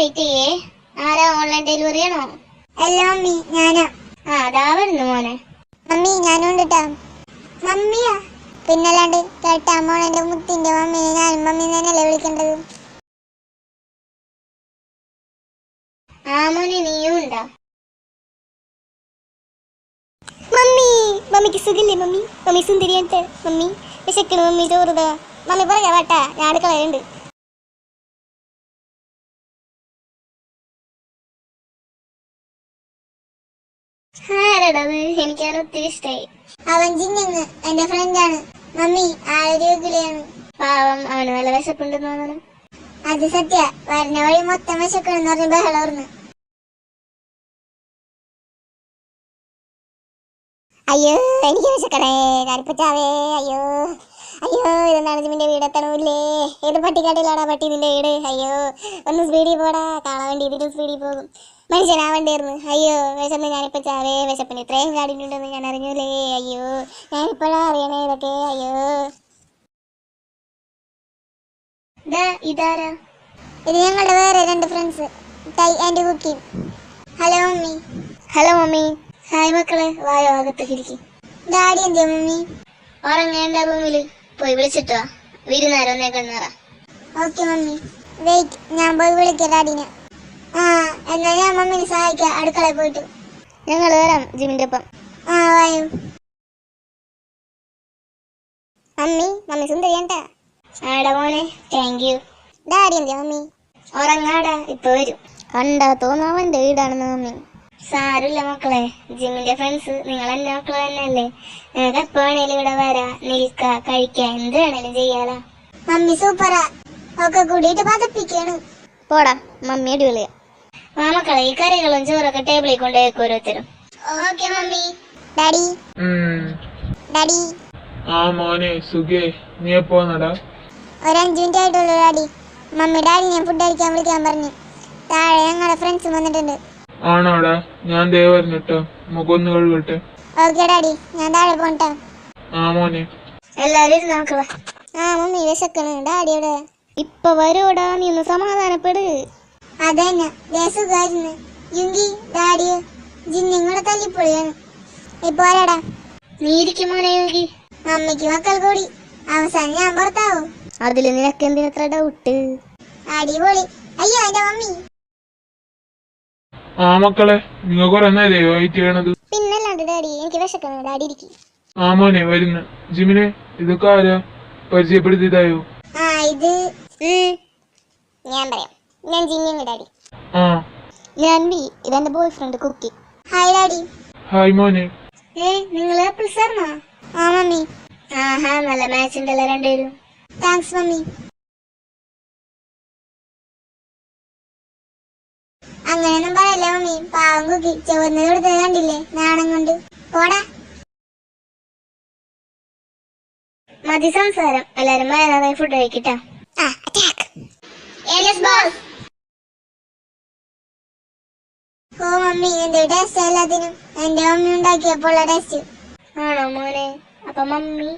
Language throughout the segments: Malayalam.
വെയിറ്റ് ചെയ്യേ. ആരാ ഓൺലൈൻ ഡെലിവറി ആണോ? അല്ല മമ്മി, ഞാനാ. അതാ വരുന്നു മോനെ. മമ്മി ഞാനുണ്ട് ട്ടാ. മമ്മിയാ? പിന്നല്ലാണ്ട് കേട്ടാ മോളെന്റെ മുത്തിന്റെ മമ്മീനെ ഞാനും മമ്മി തന്നെയല്ലേ വിളിക്കേണ്ടത്. മോനെ നീയും ഉണ്ടാ? മമ്മി, മമ്മിക്ക് സുഖില്ലേ മമ്മി? മമ്മി സുന്ദരിയാട്ടെ മമ്മി. വിശക്കണ മമ്മി, ചോറുതാ. മമ്മി പറയാ വേട്ടാ, ഞാൻ അടുക്കളയുണ്ട്. ആരടത്? എനിക്കത് ഒത്തിരി ഇഷ്ടായി. അവൻ ജിന്നിങ് എന്റെ ഫ്രണ്ടാണ് മമ്മി. ആരോഗ്യയാണ്. പാവം, അവന് നല്ല വിശപ്പുണ്ടെന്ന് തോന്നണം. അത് സത്യ. വരണ വഴി മൊത്തം വിശക്കണെന്ന് പറഞ്ഞ് ബഹളർന്ന്. അയ്യോ എനിക്ക് വിശക്കണേ, ഞാനിപ്പോ ചാവേ. അയ്യോ അയ്യോ, ഇതെന്താണ് ജിമ്മിന്റെ വീട്? എത്തണമില്ലേ? ഏത് പട്ടിക്കാട്ടിലാടാ പട്ടി നിന്റെ വീട്? അയ്യോ ഒന്ന് സ്പീഡിൽ പോടാ, കാണാൻ വേണ്ടി ഇതിലും സ്പീഡിൽ പോകും. മനുഷ്യനാവണ്ടേർന്ന്. അയ്യോ വിശന്ന് ഞാനിപ്പോ ചാവേ. വിശപ്പിന് ഇത്രയും കാടിനുണ്ടെന്ന് ഞാൻ അറിഞ്ഞൂലേ. അയ്യോ ഞാനിപ്പോഴാ അറിയണേ ഇതൊക്കെ. അയ്യോ. ഇതാരാ? ഇത് ഞങ്ങളുടെ വേറെ 2 friends, Ty and Cookie. Hello mummy. Hello mummy. Hi മക്കളെ, വായോ അകത്തേക്ക് ഇരിക്കും. ഡാഡി എന്തിയാ മമ്മി? ഉറങ്ങേണ്ട റൂമില് പോയി വിളിച്ചിട്ടോ. വിരുന്നാരം ഒന്നേ കണ്ണാറ. Okay mummy. വെയിറ്റ്, ഞാൻ പോയി വിളിക്കാം ഡാഡിനെ. എന്നാ ഞാൻ മമ്മിനെ സഹായിക്കാം അടുക്കളയിൽ പോയിട്ട്. ഞങ്ങൾ വരാം ജിമ്മിന്റെ ഒപ്പം. വായു. മമ്മി സുന്ദരിയാണ്ടാ. ആടാ മോനെ, താങ്ക് യു. ഡാഡി എന്തിയാ മമ്മി? ഉറങ്ങാടാ, ഇപ്പൊ വരും. കണ്ടാ തോന്നാവന്റെ വീടാണെന്ന് മമ്മി. സാരില്ല മക്കളെ, ജിമ്മിന്റെ ഫ്രണ്ട്സ് നിങ്ങൾ എന്റെ മക്കളെ തന്നെയല്ലേ. ഞങ്ങൾക്ക് എപ്പോ വേണേലും ഇവിടെ വരാ, നിൽക്ക, കഴിക്കാൻ, എന്ത് വേണേലും ചെയ്യാലോ. മമ്മി സൂപ്പറാ. ഒക്കെ കൂടിയിട്ട് പതപ്പിക്കാണ്. പോടാ, മമ്മി അടിപൊളിയാ. മക്കളെ, ഈ കറികളും ചോറൊക്കെ ടേബിളിൽ കൊണ്ടുപോയി ഓരോരുത്തരും. Okay mummy. Daddy daddy. മോനെ സുഖേ, നീ എപ്പോന്നടാ? ഒരു 5 മിനിറ്റ് ആയിട്ടുള്ളൂ ഡാഡി. മമ്മി ഡാഡിനെ ഫുഡ് കഴിക്കാൻ വിളിക്കാൻ പറഞ്ഞു. താഴെ ഞങ്ങളുടെ ഫ്രണ്ട്സ് വന്നിട്ടുണ്ട്. ആണോടാ? ഞാൻ ദേ വരുന്നിട്ടോ, മുഖൊന്ന് കഴുകട്ടെ. ഓക്കെ ഡാഡി, ഞാൻ താഴെ പോണ്ടാ. മോനെ. എല്ലാരും നോക്കുക. മമ്മി വിശക്കണ്. ഡാഡിയുടെ ഇപ്പൊ വരൂടാ, നീ ഒന്ന് സമാധാനപ്പെട്. അതന്നെ ദേശുകാരുന്ന്. യുങ്കി ഡാഡിയോ ജിന്നിങ്ങൂടെ തല്ലിപ്പൊളിയാണ്. ഇപ്പൊ ആരാടാ? നീ ഇരിക്കും മോനെ യോഗി. മമ്മിക്ക് മക്കൾ കൂടി. അവസാനം ഞാൻ പുറത്താവും. അതില് നിനക്ക് എന്തിനത്ര ഡൗട്ട്? അടിപൊളി. അയ്യോ എന്റെ മമ്മി. മക്കളെ, നിങ്ങൾ കൊറേ നേരയോ വെയിറ്റ് ചെയ്യണത്? പിന്നല്ലാണ്ട് ഡാഡി, എനിക്ക് വിശക്കണം. ഡാഡി ഇരിക്കും. മോനെ വരുന്നു. ജിമിനെ, ഇതൊക്കെ ആരാ? പരിചയപ്പെടുത്തിയതായോ? ഇത് ഞാൻ പറയാം. ഞാൻ ജിന്നിങ് ഡാഡി. ഞാൻ ബി. ഇതെന്റെ boy friend Cookie. Hi daddy. ഹായ് മോനെ. നിങ്ങള് പിൾസാർന്നോ? മമ്മി. നല്ല മാച്ച് ഉണ്ടല്ലോ രണ്ടുപേരും. Thanks mummy. അങ്ങനെയൊന്നും പറയല്ലേ മമ്മി. പാവം കുക്കി ചുവന്ന് കൊടുത്തത് കണ്ടില്ലേ, നാണം കൊണ്ട്. പോടാ. മതി സംസാരം, എല്ലാരും മര്യാദയായി ഫുഡ് കഴിക്കട്ടാ. ഓ മമ്മി, എന്റെ ടേസ്റ്റ് എല്ലാത്തിനും എന്റെ മമ്മി ഉണ്ടാക്കിയപ്പോഴുള്ള ടേസ്റ്റ്. ആണോ മോനെ? അപ്പൊ മമ്മി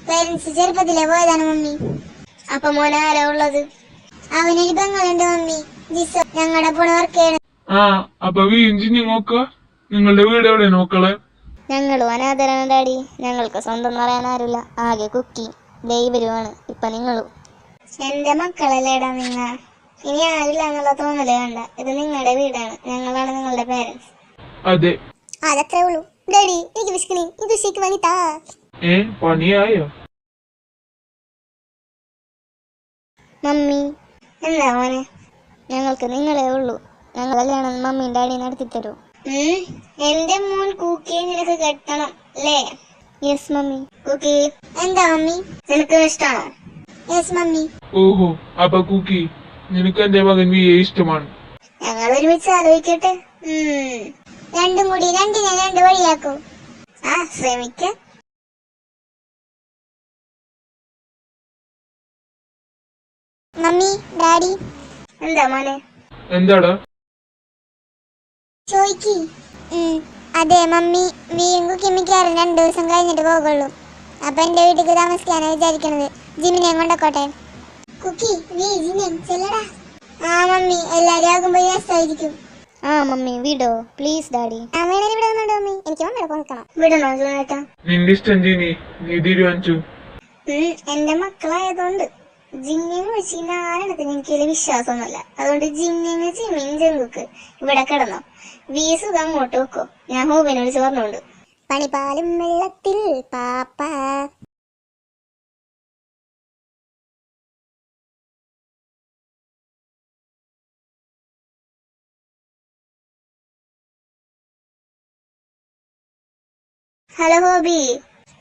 പേരൻസ് ചെറുപ്പത്തിലെ പോയതാണ് മമ്മി. അപ്പൊ മോനെ ആരാ ഉള്ളത്? അവനൊരു പെങ്ങളുണ്ട് മമ്മി, ജിസോ. ഞങ്ങളുടെ കൂടെ വർക്ക് ചെയ്യണം. അപ്പൊ എഞ്ചിനീയർ നോക്ക. നിങ്ങളുടെ വീട് എവിടെ നോക്കളെ? ഞങ്ങളും അനാഥരാണ് ഡാഡി. ഞങ്ങൾക്ക് സ്വന്തം പറയാൻ ആരുമില്ല, ആകെ കുക്കി ദൈവരുമാണ്. ഇപ്പൊ നിങ്ങളും. എന്റെ മക്കളല്ലേടാ നിങ്ങ. ഇനി ആരില്ല എന്നുള്ള തോന്നല് വേണ്ട. ഇത് നിങ്ങളുടെ വീടാണ്, ഞങ്ങളാണ് നിങ്ങളുടെ പേരൻസ്. അതെ, അതത്രേ ഉള്ളൂ ഡാഡി. എനിക്ക് വിശക്കണി. ഇത് ഷേക്ക് വാങ്ങിത്താ. പണിയായോ? മമ്മി. എന്താ മോനെ? ഞങ്ങൾക്ക് നിങ്ങളെ ഉള്ളൂ. ഞങ്ങൾ കല്യാണം മമ്മി ഡാഡി നടത്തി തരൂ. എന്റെ മോൻ കുക്കിയെ നിനക്ക് കെട്ടണം അല്ലേ? Yes mummy. കുക്കി. എന്താ മമ്മി? നിനക്ക് ഇഷ്ടമാണോ? Yes mummy. ഓഹോ, അപ്പൊ കുക്കി നിനക്ക് എന്റെ മകൻ വിയെ ഇഷ്ടമാണ്. ഞങ്ങൾ ഒരുമിച്ച് ആലോചിക്കട്ടെ. രണ്ടും കൂടി രണ്ടിനെ 2 വഴിയാക്കൂ. ശ്രമിക്ക. Mummy, daddy. എന്താ മോനെ? എന്താടാ ചോയ്ക്ക്. അതെ മമ്മി, വിയും കുക്കി മിക്കവാറും 2 ദിവസം കഴിഞ്ഞിട്ട് പോകുള്ളൂ. അപ്പൊ എന്റെ വീട്ടിൽ താമസിക്കാനാണ് വിചാരിക്കണത്. ജിമിനെ കൊണ്ടോട്ടെ. കുക്കി, നീ ജിമിൻ ചെല്ലടാ. ആ മമ്മി, എല്ലാരും ആകുമ്പോ രസമായിരിക്കും. ആ മമ്മി വിടോ പ്ലീസ് ഡാഡി. ആ വേണേലും ഇവിടെ വന്നോണ്ട് മമ്മി, എനിക്ക് മമ്മിയുടെ നിൽക്കണം. വിടണോ സുനേട്ടാ? നിന്റെ ഇഷ്ടം ജിനി, നീ തീരുമാനിച്ചു. എന്റെ മക്കളായതുകൊണ്ട് ജിന്നിന്ന് വെച്ച് ആരെടുത്ത് എനിക്ക് വിശ്വാസമൊന്നുമല്ല. അതുകൊണ്ട് ജിന്നിന്ന് ചിമ്മിൻ ജങ്കുക്ക് ഇവിടെ കിടന്നോ, വീസുക അങ്ങോട്ട് വെക്കോ. ഞാൻ ഹൂബിനോട് ചോർന്നുണ്ട്. പണിപ്പാലും വെള്ളത്തിൽ പാപ്പ. Hello hobby.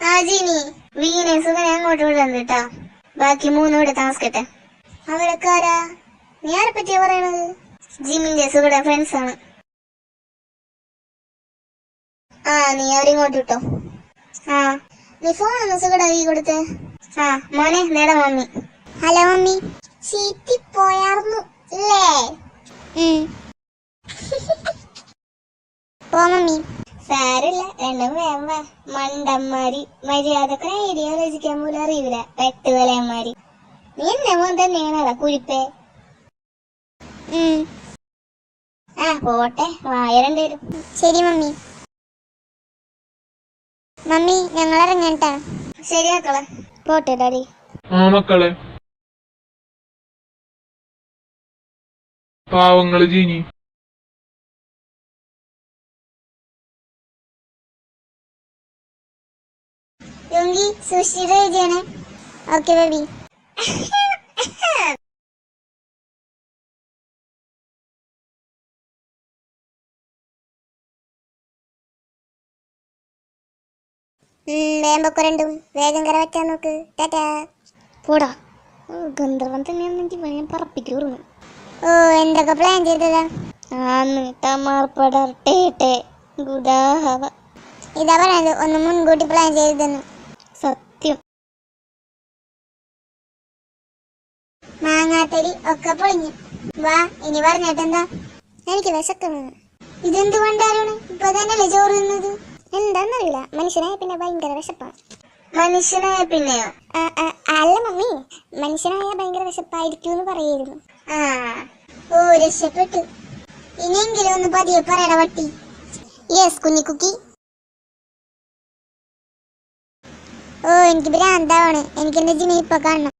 ആ ജിനി, വീണെ സുഖനെ അങ്ങോട്ട് വിടാൻ കേട്ടാ. ബാക്കി 3 ഇവിടെ താമസിക്കട്ടെ. അവരൊക്കെ ആരാ? നീ ആരെ പറ്റിയാ പറയണത്? ജിമ്മിന്റെ സുഖയുടെ ഫ്രണ്ട്സ് ആണ്. ആ നീ അവരിങ്ങോട്ട് വിട്ടോ. ആ നീ ഫോൺ ഒന്ന് സുഖയുടെ കൈ കൊടുത്തേ. ആ മോനെ, നേടാ മമ്മി. Hello mummy. ചീറ്റി പോയാർന്നു അല്ലേ? പോ മമ്മി. സാരില്ല, രണ്ടും വേമ്പ മണ്ടന്മാരി. മര്യാദക്ക് ഐഡിയ ആലോചിക്കാൻ പോലും അറിയില്ല, പെട്ടുതലയന്മാരി. നീ എന്നെ മോൻ തന്നെയാണടാ കുരിപ്പേ. ആ പോട്ടെ, വായ രണ്ടുപേരും. ശരി മമ്മി. മമ്മി, ഞങ്ങൾ ഇറങ്ങട്ടാ. ശരിയാക്കളെ. പോട്ടെ ഡാഡി. ആ മക്കളെ, പാവങ്ങള് ജിനി. ലുങ്കി സൂക്ഷിച്ചിട്ട് എഴുതിയാണേ. Okay baby. വേഗം പൊക്കോ രണ്ടും, വേഗം കര വെക്കാൻ നോക്ക്. ടാറ്റാ. പോടാ, ഗന്ധർവൻ തന്നെയാണെന്നെങ്കിൽ ഞാൻ പറപ്പിക്കൂറുന്നു. ഓ, എന്തൊക്കെ പ്ലാൻ ചെയ്തതാ? ആന്ന് തമാർപ്പടർട്ടേട്ടെ ഗുദാഹവ. ഇതാ പറഞ്ഞത്, ഒന്ന് മുൻകൂട്ടി പ്ലാൻ ചെയ്തെന്ന്. സത്യം. മാങ്ങാത്തരി ഒക്കെ പൊളിഞ്ഞു. വാ, ഇനി പറഞ്ഞിട്ടെന്താ? എനിക്ക് വിശക്കുന്നു. ഇതെന്ത് കൊണ്ടാണ് ഇപ്പൊ തന്നെയല്ലേ ചോറ് തിന്നത്? എന്താന്നറിയില്ല, മനുഷ്യനായ പിന്നെ ഭയങ്കര വിശപ്പാണ്. മനുഷ്യനായ പിന്നെയോ? അല്ല മമ്മി, മനുഷ്യനായ ഭയങ്കര വിശപ്പായിരിക്കും എന്ന് പറയായിരുന്നു. ആ ഓ, രക്ഷപ്പെട്ടു. ഇനിയെങ്കിലും ഒന്ന് പതിയെ പറയട വട്ടി. യെസ് കുഞ്ഞിക്കുക്കി. ഓ, എനിക്ക് ഭ്രാന്താണ്. എനിക്ക് എന്റെ ജിനെ ഇപ്പൊ കാണണം.